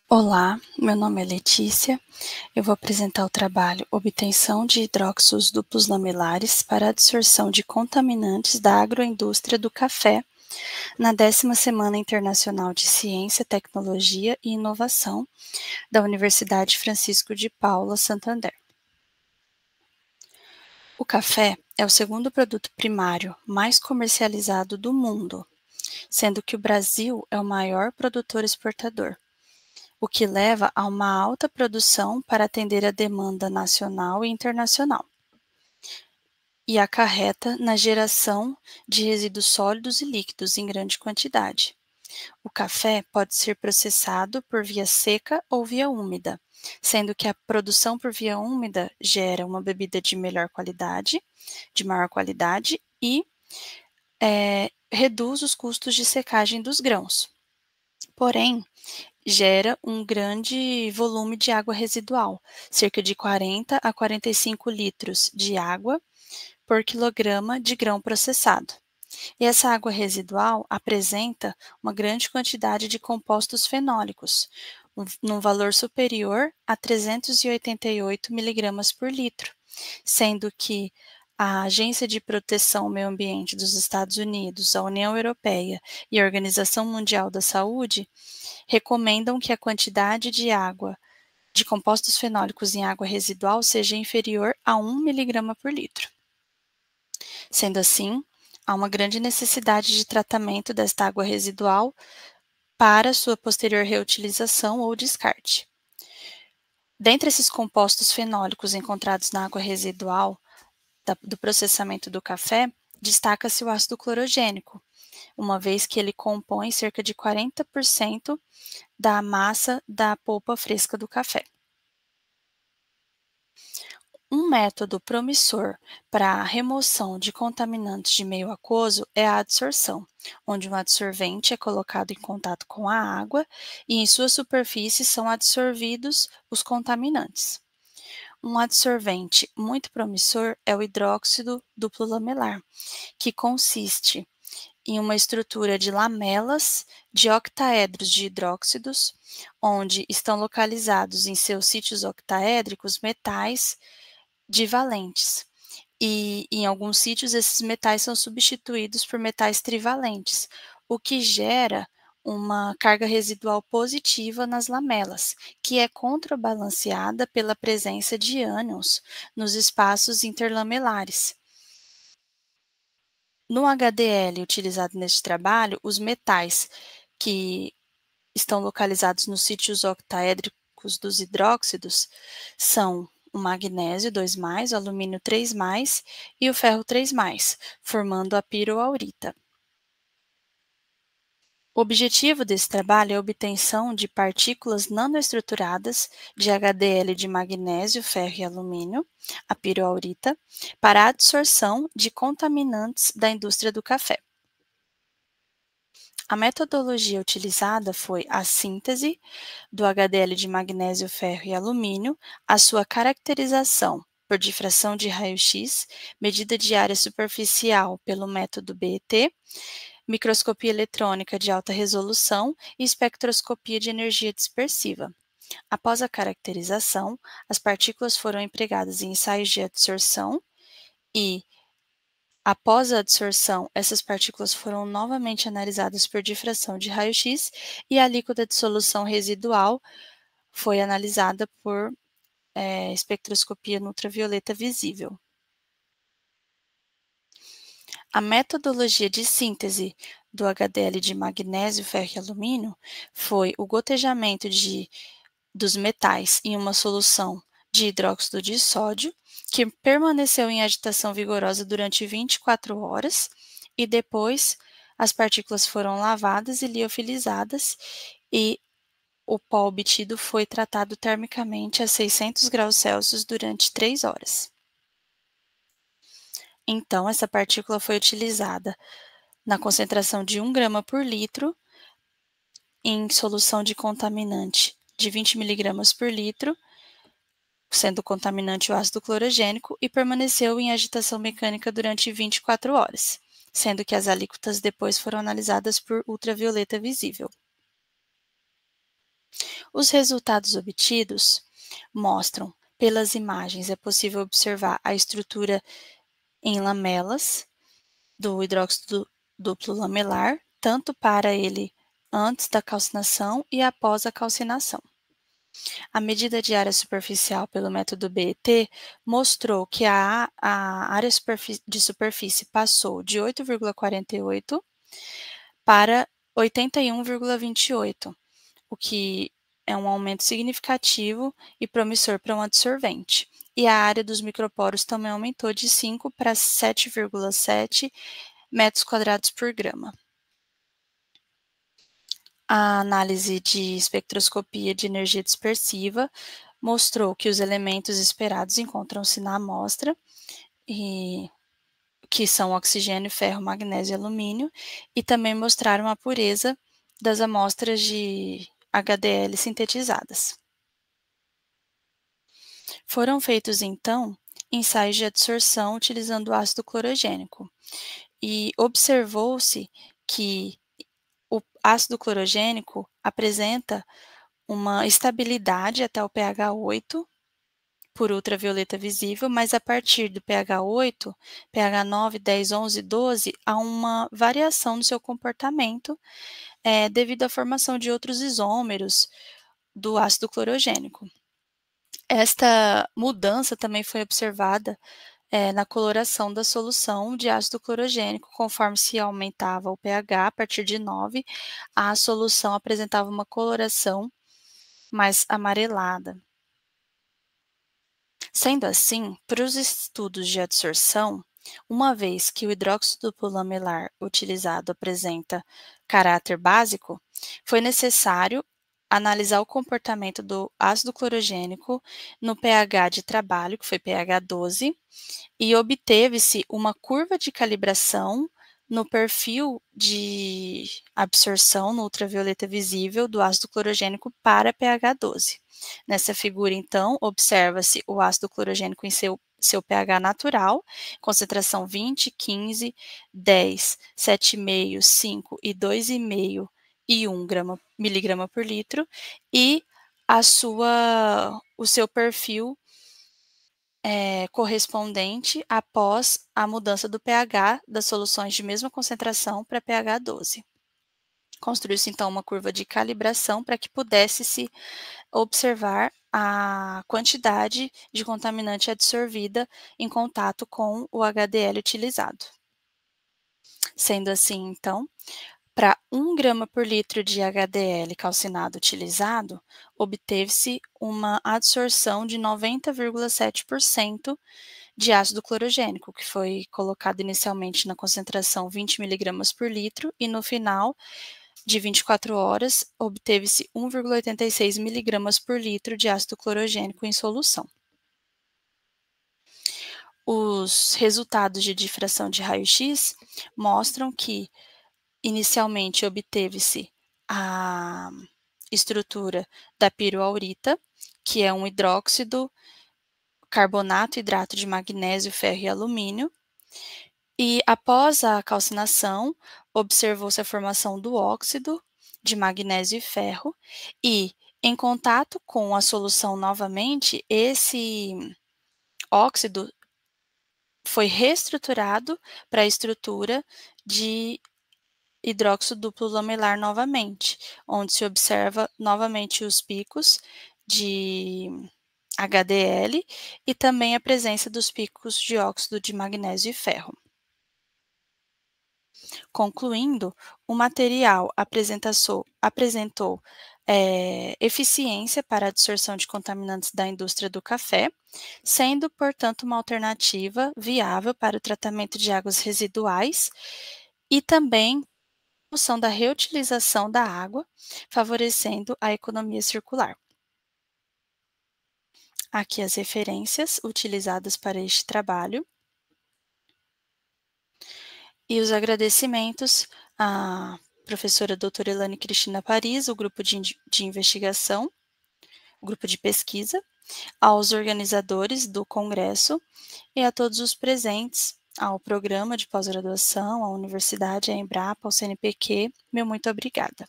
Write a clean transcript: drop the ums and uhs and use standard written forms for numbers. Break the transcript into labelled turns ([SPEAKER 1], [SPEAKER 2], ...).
[SPEAKER 1] Olá, meu nome é Letícia. Eu vou apresentar o trabalho Obtenção de hidróxidos duplos lamelares para adsorção de contaminantes da agroindústria do café na 10ª Semana Internacional de Ciência, Tecnologia e Inovação da Universidade Francisco de Paula, Santander. O café é o segundo produto primário mais comercializado do mundo, sendo que o Brasil é o maior produtor exportador, o que leva a uma alta produção para atender a demanda nacional e internacional, e acarreta na geração de resíduos sólidos e líquidos em grande quantidade. O café pode ser processado por via seca ou via úmida, sendo que a produção por via úmida gera uma bebida de melhor qualidade, de maior qualidade e reduz os custos de secagem dos grãos. Porém, gera um grande volume de água residual, cerca de 40 a 45 litros de água por quilograma de grão processado. E essa água residual apresenta uma grande quantidade de compostos fenólicos, num valor superior a 388 miligramas por litro, sendo que a Agência de Proteção ao Meio Ambiente dos Estados Unidos, a União Europeia e a Organização Mundial da Saúde recomendam que a quantidade de água de compostos fenólicos em água residual seja inferior a 1 miligrama por litro. Sendo assim, há uma grande necessidade de tratamento desta água residual para sua posterior reutilização ou descarte. Dentre esses compostos fenólicos encontrados na água residual do processamento do café, destaca-se o ácido clorogênico, uma vez que ele compõe cerca de 40% da massa da polpa fresca do café. Um método promissor para a remoção de contaminantes de meio aquoso é a adsorção, onde um adsorvente é colocado em contato com a água e em sua superfície são adsorvidos os contaminantes. Um adsorvente muito promissor é o hidróxido duplo lamelar, que consiste em uma estrutura de lamelas de octaedros de hidróxidos, onde estão localizados em seus sítios octaédricos metais divalentes. E em alguns sítios esses metais são substituídos por metais trivalentes, o que gera uma carga residual positiva nas lamelas, que é contrabalanceada pela presença de ânions nos espaços interlamelares. No HDL utilizado neste trabalho, os metais que estão localizados nos sítios octaédricos dos hidróxidos são o magnésio 2+, o alumínio 3+, e o ferro 3+, formando a piroaurita. O objetivo desse trabalho é a obtenção de partículas nanoestruturadas de HDL de magnésio, ferro e alumínio, a piroaurita, para a adsorção de contaminantes da indústria do café. A metodologia utilizada foi a síntese do HDL de magnésio, ferro e alumínio, a sua caracterização por difração de raio-x, medida de área superficial pelo método BET, microscopia eletrônica de alta resolução e espectroscopia de energia dispersiva. Após a caracterização, as partículas foram empregadas em ensaios de adsorção e, após a adsorção, essas partículas foram novamente analisadas por difração de raio-x e a alíquota de solução residual foi analisada por espectroscopia no ultravioleta visível. A metodologia de síntese do HDL de magnésio, ferro e alumínio foi o gotejamento dos metais em uma solução de hidróxido de sódio, que permaneceu em agitação vigorosa durante 24 horas, e depois as partículas foram lavadas e liofilizadas, e o pó obtido foi tratado termicamente a 600 graus Celsius durante 3 horas. Então, essa partícula foi utilizada na concentração de 1 grama por litro em solução de contaminante de 20 miligramas por litro, sendo o contaminante o ácido clorogênico, e permaneceu em agitação mecânica durante 24 horas, sendo que as alíquotas depois foram analisadas por ultravioleta visível. Os resultados obtidos mostram, pelas imagens, é possível observar a estrutura em lamelas do hidróxido duplo lamelar, tanto para ele antes da calcinação e após a calcinação. A medida de área superficial pelo método BET mostrou que a área de superfície passou de 8,48 para 81,28, o que é um aumento significativo e promissor para um adsorvente. E a área dos microporos também aumentou de 5 para 7,7 metros quadrados por grama. A análise de espectroscopia de energia dispersiva mostrou que os elementos esperados encontram-se na amostra, que são oxigênio, ferro, magnésio e alumínio, e também mostraram a pureza das amostras de HDL sintetizadas. Foram feitos, então, ensaios de adsorção utilizando o ácido clorogênico, e observou-se que o ácido clorogênico apresenta uma estabilidade até o pH 8 por ultravioleta visível, mas a partir do pH 8, pH 9, 10, 11, 12, há uma variação no seu comportamento devido à formação de outros isômeros do ácido clorogênico. Esta mudança também foi observada na coloração da solução de ácido clorogênico. Conforme se aumentava o pH, a partir de 9, a solução apresentava uma coloração mais amarelada. Sendo assim, para os estudos de adsorção, uma vez que o hidróxido duplo lamelar utilizado apresenta caráter básico, foi necessário analisar o comportamento do ácido clorogênico no pH de trabalho, que foi pH 12, e obteve-se uma curva de calibração no perfil de absorção no ultravioleta visível do ácido clorogênico para pH 12. Nessa figura, então, observa-se o ácido clorogênico em seu pH natural, concentração 20, 15, 10, 7,5, 5 e 2,5 e 1 miligrama por litro, e o seu perfil correspondente após a mudança do pH das soluções de mesma concentração para pH 12. Construiu-se então uma curva de calibração para que pudesse-se observar a quantidade de contaminante absorvida em contato com o HDL utilizado. Sendo assim, então, para 1 grama por litro de HDL calcinado utilizado, obteve-se uma adsorção de 90,7% de ácido clorogênico, que foi colocado inicialmente na concentração 20 mg por litro e no final de 24 horas obteve-se 1,86 mg por litro de ácido clorogênico em solução. Os resultados de difração de raio-x mostram que inicialmente obteve-se a estrutura da piroaurita, que é um hidróxido, carbonato, hidrato de magnésio, ferro e alumínio. E após a calcinação, observou-se a formação do óxido de magnésio e ferro, e em contato com a solução novamente, esse óxido foi reestruturado para a estrutura de hidróxido duplo lamelar novamente, onde se observa novamente os picos de HDL e também a presença dos picos de óxido de magnésio e ferro. Concluindo, o material apresentou eficiência para a absorção de contaminantes da indústria do café, sendo, portanto, uma alternativa viável para o tratamento de águas residuais e também a promoção da reutilização da água, favorecendo a economia circular. Aqui as referências utilizadas para este trabalho. E os agradecimentos à professora doutora Elane Cristina Paris, o grupo de investigação, o grupo de pesquisa, aos organizadores do congresso e a todos os presentes, ao programa de pós-graduação, à universidade, à Embrapa, ao CNPq, meu muito obrigada.